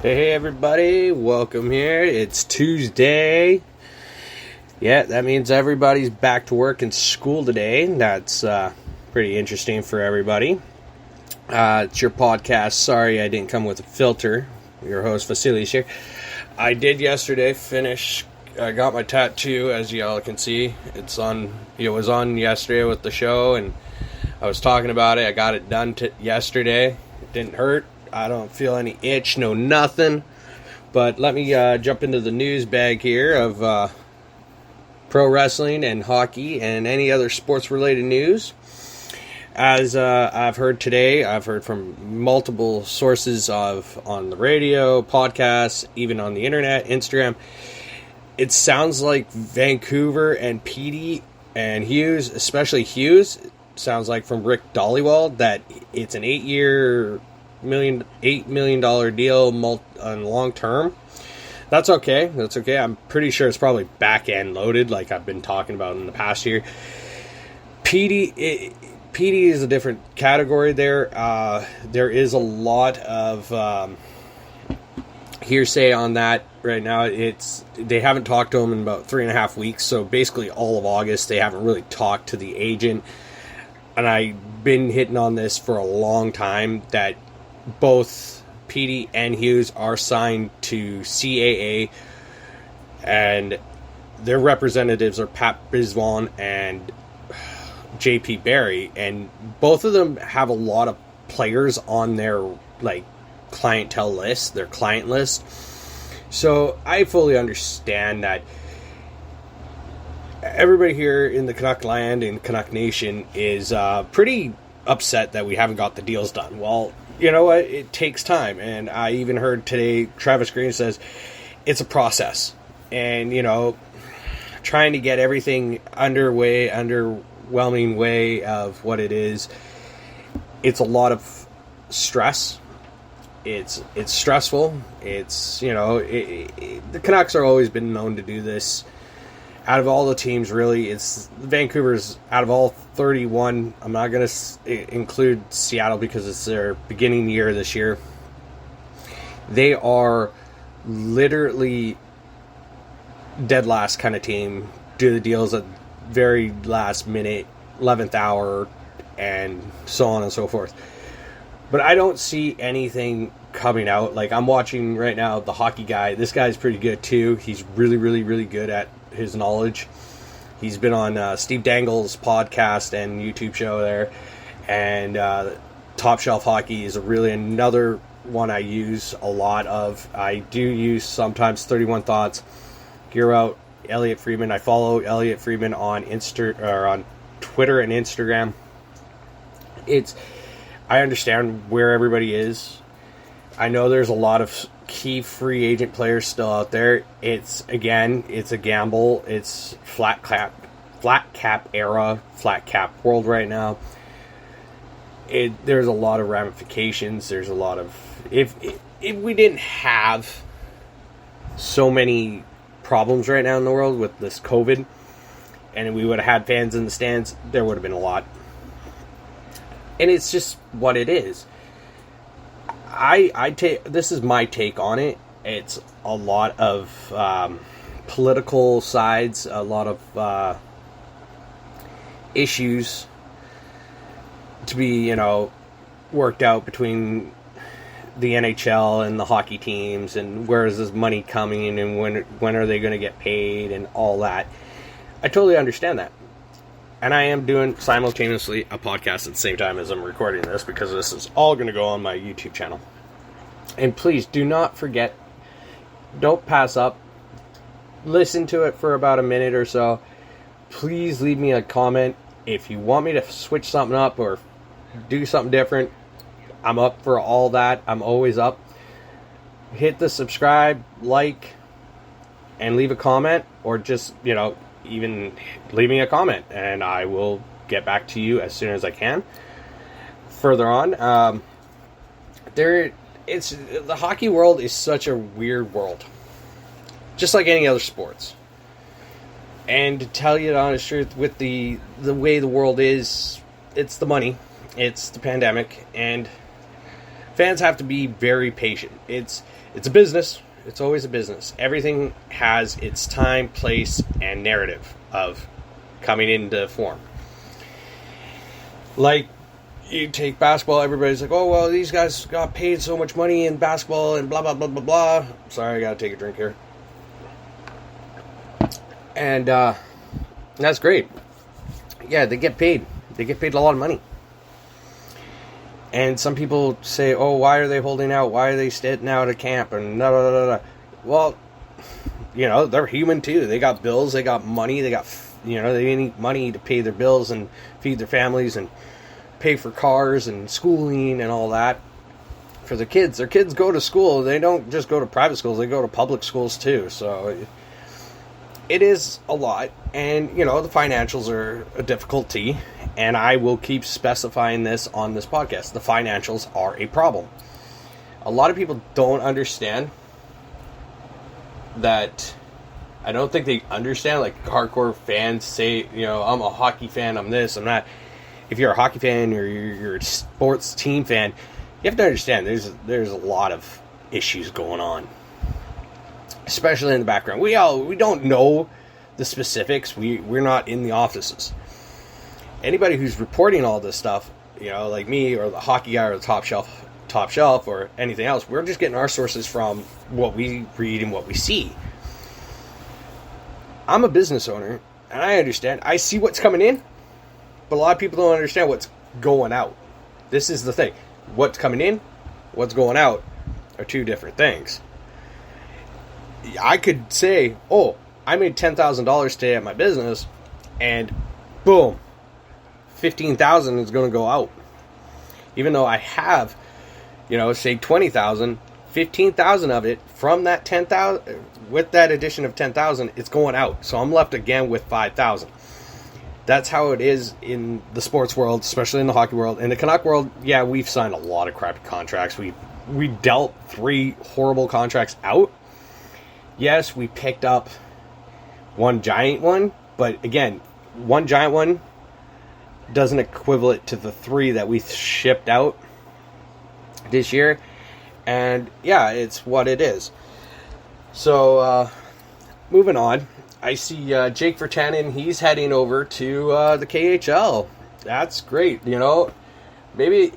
Hey everybody, welcome here. It's Tuesday. Yeah, that means everybody's back to work and school today. That's pretty interesting for everybody. It's your podcast. Sorry I didn't come with a filter. Your host, Vasilis here. I did yesterday finish. I got my tattoo, as y'all can see. It was on yesterday with the show, and I was talking about it. I got it done yesterday. It didn't hurt. I don't feel any itch, no nothing. But let me jump into the news bag here of pro wrestling and hockey and any other sports-related news. As I've heard today, I've heard from multiple sources on the radio, podcasts, even on the internet, Instagram. It sounds like Vancouver and Petey and Hughes, especially Hughes, sounds like from Rick Dollywall, that it's an $8 million deal on long term. That's okay. I'm pretty sure it's probably back end loaded, like I've been talking about in the past year. PD is a different category there. There is a lot of hearsay on that right now. They haven't talked to him in about 3.5 weeks, so basically all of August they haven't really talked to the agent. And I've been hitting on this for a long time that both Petey and Hughes are signed to CAA, and their representatives are Pat Biswan and JP Barry, and both of them have a lot of players on their clientele list, their client list. So I fully understand that everybody here in the Canuck land, in Canuck Nation, is pretty upset that we haven't got the deals done. Well, you know what? It takes time. And I even heard today, Travis Green says it's a process. And, trying to get everything underwhelming way of what it is, it's a lot of stress. It's stressful. It's, the Canucks are always been known to do this. Out of all the teams, really, it's Vancouver's, out of all 31, I'm not going to include Seattle because it's their beginning year this year. They are literally dead last kind of team, do the deals at very last minute, 11th hour, and so on and so forth. But I don't see anything coming out. Like, I'm watching right now The Hockey Guy. This guy's pretty good too. He's really, really, really good at his knowledge. He's been on Steve Dangle's podcast and YouTube show there, and Top Shelf Hockey is really another one I use a lot of. I do use sometimes 31 Thoughts. Gear Out, Elliot Friedman. I follow Elliot Friedman on on Twitter and Instagram. I understand where everybody is. I know there's a lot of key free agent players still out there. It's a gamble. It's flat cap era, flat cap world right now. There's a lot of ramifications. There's a lot of if we didn't have so many problems right now in the world with this COVID, and we would have had fans in the stands, there would have been a lot. And it's just what it is. This is my take on it. It's a lot of political sides, a lot of issues to be, worked out between the NHL and the hockey teams, and where is this money coming, and when are they going to get paid, and all that. I totally understand that. And I am doing simultaneously a podcast at the same time as I'm recording this, because this is all going to go on my YouTube channel. And please do not forget, don't pass up. Listen to it for about a minute or so. Please leave me a comment. If you want me to switch something up or do something different, I'm up for all that. I'm always up. Hit the subscribe, like, and leave a comment, or just, even leave me a comment, and I will get back to you as soon as I can. Further on, the hockey world is such a weird world, just like any other sports. And to tell you the honest truth, with the way the world is, it's the money, it's the pandemic, and fans have to be very patient. It's a business. It's always a business. Everything has its time, place, and narrative of coming into form. Like, you take basketball, everybody's like, oh, well, these guys got paid so much money in basketball and blah, blah, blah, blah, blah. Sorry, I gotta take a drink here. And that's great. Yeah, they get paid. They get paid a lot of money. And some people say, oh, why are they holding out? Why are they sitting out of camp? And da, da, da, da. Well, you know, they're human too. They got bills, they got money, they got, you know, they need money to pay their bills and feed their families and pay for cars and schooling and all that for the kids. Their kids go to school. They don't just go to private schools. They go to public schools too. So it is a lot. And, you know, the financials are a difficulty. And I will keep specifying this on this podcast. The financials are a problem. A lot of people don't understand that. I don't think they understand, like, hardcore fans say, you know, I'm a hockey fan, I'm this, I'm that. If you're a hockey fan or you're a sports team fan, you have to understand there's a lot of issues going on, especially in the background. We don't know the specifics. We're not in the offices. Anybody who's reporting all this stuff, you know, like me or the hockey guy or the top shelf or anything else, we're just getting our sources from what we read and what we see. I'm a business owner, and I understand. I see what's coming in, but a lot of people don't understand what's going out. This is the thing. What's coming in, what's going out are two different things. I could say, oh, I made $10,000 today at my business, and boom, $15,000 is going to go out. Even though I have, you know, say $20,000, $15,000 of it from that $10,000, with that addition of $10,000, it's going out. So I'm left again with $5,000. That's how it is in the sports world, especially in the hockey world. In the Canuck world, yeah, we've signed a lot of crappy contracts. We dealt 3 horrible contracts out. Yes, we picked up one giant one, but again, one giant one doesn't equivalent to the 3 that we shipped out this year. And yeah, it's what it is. So, moving on. I see Jake Virtanen, he's heading over to the KHL. That's great, you know. Maybe,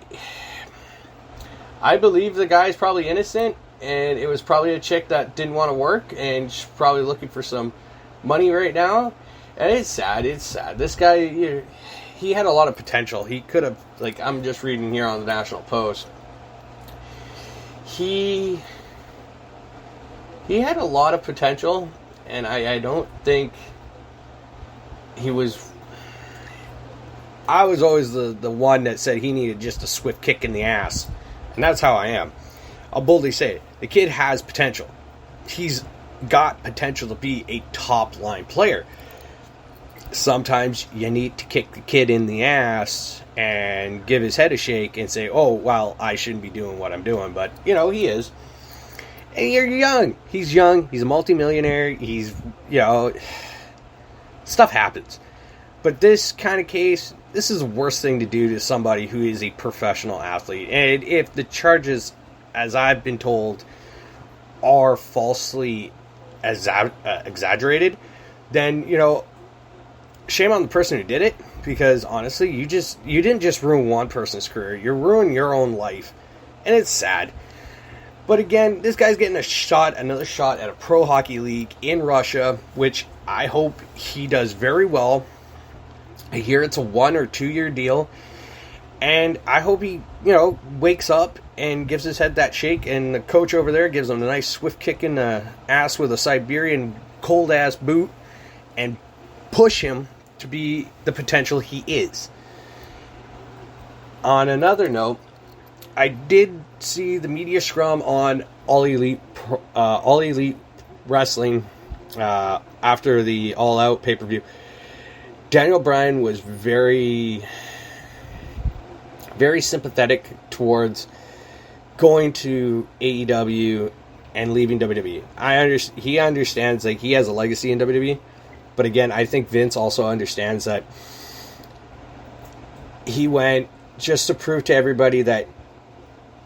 I believe the guy's probably innocent, and it was probably a chick that didn't want to work, and she's probably looking for some money right now. And it's sad, This guy, he had a lot of potential. He could have, like, I'm just reading here on the National Post. He had a lot of potential, and I don't think he was... I was always the one that said he needed just a swift kick in the ass. And that's how I am. I'll boldly say it. The kid has potential. He's got potential to be a top-line player. Sometimes you need to kick the kid in the ass and give his head a shake and say, oh, well, I shouldn't be doing what I'm doing. But, you know, he is. And you're young. He's young. He's a multimillionaire. He's, you know, stuff happens. But this kind of case, this is the worst thing to do to somebody who is a professional athlete. And if the charges, as I've been told, are falsely exaggerated, then, you know, shame on the person who did it. Because, honestly, you didn't just ruin one person's career. You're ruining your own life. And it's sad. But again, this guy's getting another shot at a pro hockey league in Russia, which I hope he does very well. I hear it's a 1 or 2 year deal. And I hope he, you know, wakes up and gives his head that shake, and the coach over there gives him a nice swift kick in the ass with a Siberian cold-ass boot and push him to be the potential he is. On another note, I did see the media scrum on All Elite Wrestling after the All Out pay-per-view. Daniel Bryan was very, very sympathetic towards going to AEW and leaving WWE. He understands, like, he has a legacy in WWE. But again, I think Vince also understands that he went just to prove to everybody that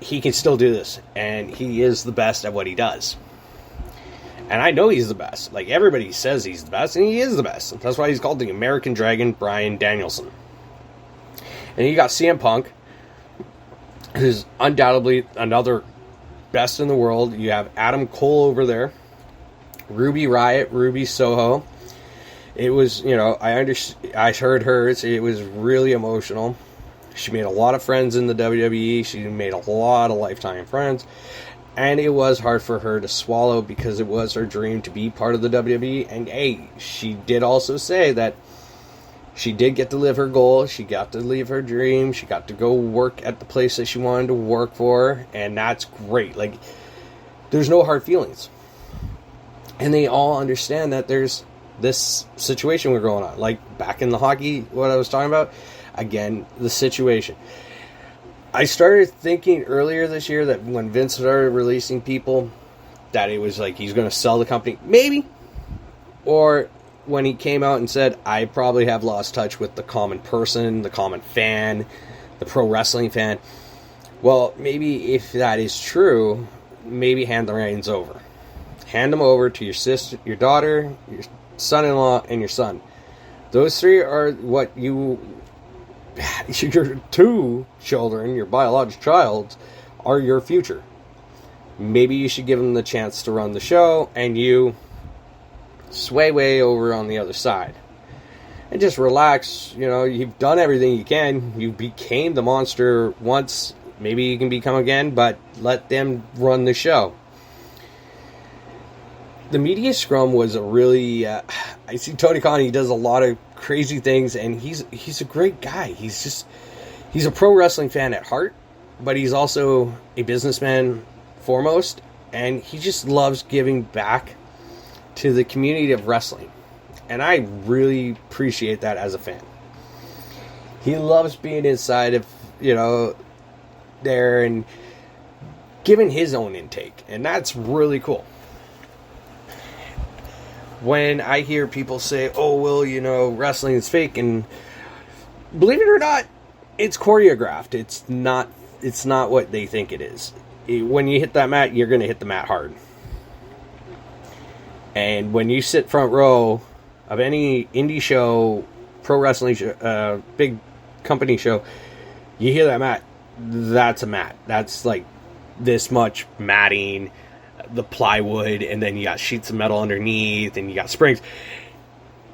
he can still do this, and he is the best at what he does. And I know he's the best. Like, everybody says he's the best, and he is the best. That's why he's called the American Dragon, Bryan Danielson. And you got CM Punk, who's undoubtedly another best in the world. You have Adam Cole over there, Ruby Riott, Ruby Soho. It was, I heard hers. It was really emotional. She made a lot of friends in the WWE. She made a lot of lifetime friends. And it was hard for her to swallow because it was her dream to be part of the WWE. And, hey, she did also say that she did get to live her goal. She got to live her dream. She got to go work at the place that she wanted to work for. And that's great. Like, there's no hard feelings. And they all understand that there's this situation we're going on. Like, back in the hockey, what I was talking about. Again, the situation. I started thinking earlier this year that when Vince started releasing people, that it was like he's going to sell the company. Maybe. Or when he came out and said, I probably have lost touch with the common person, the common fan, the pro wrestling fan. Well, maybe if that is true, maybe hand the reins over. Hand them over to your sister, your daughter, your son-in-law, and your son. Those three are what your two children, your biological child, are your future. Maybe you should give them the chance to run the show, and you sway way over on the other side. And just relax. You've done everything you can. You became the monster once. Maybe you can become again, but let them run the show. The media scrum was a really... I see Tony Khan, he does a lot of crazy things, and he's a great guy. He's a pro wrestling fan at heart, but he's also a businessman foremost, and he just loves giving back to the community of wrestling. And I really appreciate that as a fan. He loves being inside of, there and giving his own intake, and that's really cool. When I hear people say, oh, well, wrestling is fake, and believe it or not, it's choreographed. It's not what they think it is. When you hit that mat, you're going to hit the mat hard. And when you sit front row of any indie show, pro wrestling show, big company show, you hear that mat, that's a mat. That's like this much matting, the plywood, and then you got sheets of metal underneath, and you got springs.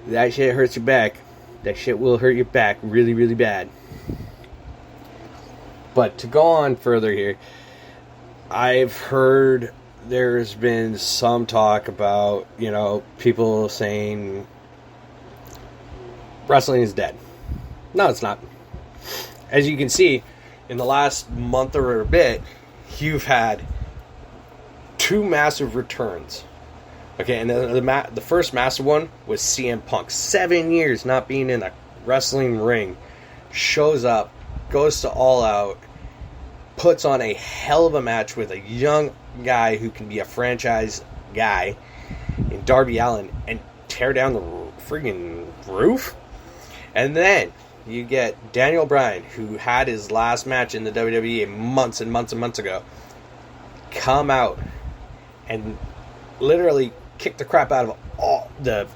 That shit hurts your back. That shit will hurt your back really, really bad. But to go on further here, I've heard there's been some talk about, people saying wrestling is dead. No, it's not. As you can see, in the last month or a bit, you've had two massive returns. Okay, and the first massive one was CM Punk. 7 years not being in a wrestling ring. Shows up, goes to All Out, puts on a hell of a match with a young guy who can be a franchise guy in Darby Allin and tear down the friggin' roof. And then you get Daniel Bryan, who had his last match in the WWE months and months and months ago, come out and literally kick the crap out of all the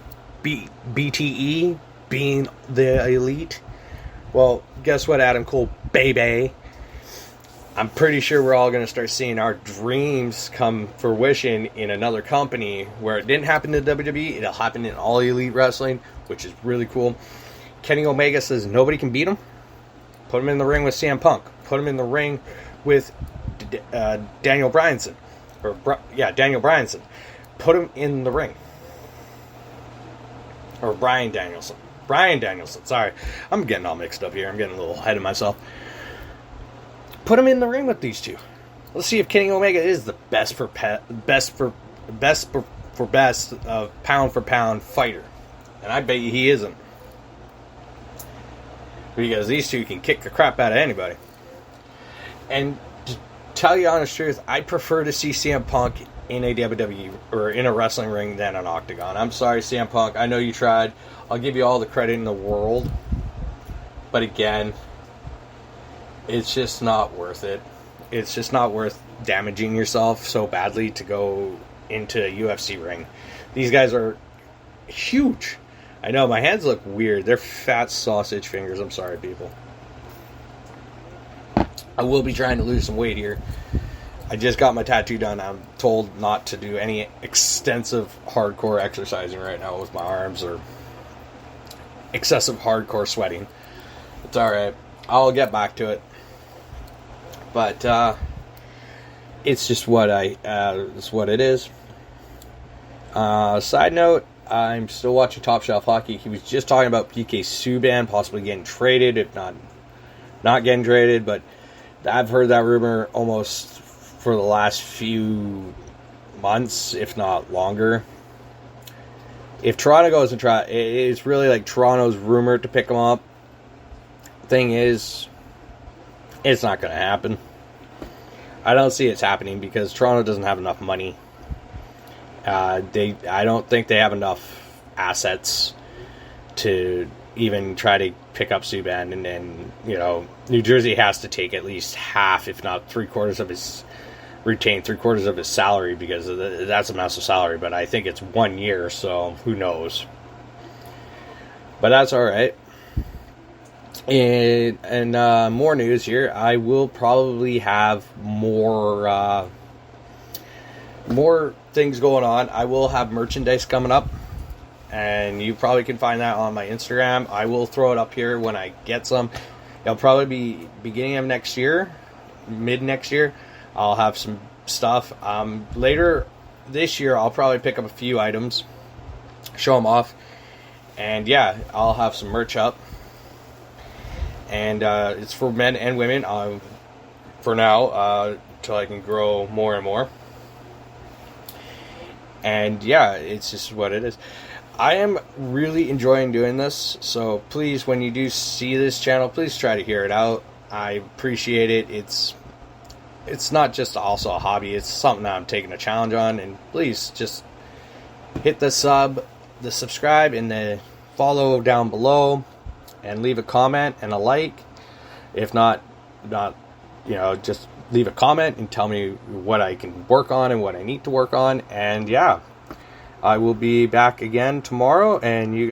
BTE, being the elite. Well, guess what, Adam Cole, baby? I'm pretty sure we're all going to start seeing our dreams come fruition in another company where it didn't happen in WWE. It'll happen in All Elite Wrestling, which is really cool. Kenny Omega says nobody can beat him. Put him in the ring with CM Punk. Put him in the ring with Daniel Bryanson. Daniel Bryanson. Put him in the ring. Or Bryan Danielson. Bryan Danielson. Sorry. I'm getting all mixed up here. I'm getting a little ahead of myself. Put him in the ring with these two. Let's see if Kenny Omega is the best pound for pound fighter. And I bet you he isn't. Because these two can kick the crap out of anybody. And to tell you the honest truth, I prefer to see CM Punk in a WWE or in a wrestling ring than an octagon. I'm sorry, CM Punk. I know you tried. I'll give you all the credit in the world. But again, it's just not worth it. it's just not worth damaging yourself so badly to go into a UFC ring. These guys are huge. I know, my hands look weird. They're fat sausage fingers. I'm sorry, people. I will be trying to lose some weight here. I just got my tattoo done. I'm told not to do any extensive hardcore exercising right now with my arms or excessive hardcore sweating. It's alright. I'll get back to it. But it's just what it's what it is. Side note, I'm still watching Top Shelf Hockey. He was just talking about PK Subban possibly getting traded, if not getting traded, but I've heard that rumor almost for the last few months, if not longer. If Toronto goes and try, it's really like Toronto's rumored to pick him up. Thing is, it's not going to happen. I don't see it's happening because Toronto doesn't have enough money. I don't think they have enough assets to even try to pick up Subban, and then, you know, New Jersey has to take at least half, if not three-quarters of his salary, because that's a massive salary, but I think it's 1 year, so who knows. But that's alright. And more news here. I will probably have more things going on. I will have merchandise coming up, and you probably can find that on my Instagram. I will throw it up here when I get some. It'll probably be beginning of next year, mid next year. I'll have some stuff. Later this year, I'll probably pick up a few items, show them off, and yeah, I'll have some merch up. And it's for men and women for now, till I can grow more and more. And yeah, it's just what it is. I am really enjoying doing this, so please, when you do see this channel, please try to hear it out. I appreciate it. It's not just also a hobby, it's something that I'm taking a challenge on, and please just hit the subscribe, and the follow down below, and leave a comment and a like. If not, just leave a comment and tell me what I can work on and what I need to work on. And yeah, I will be back again tomorrow, and you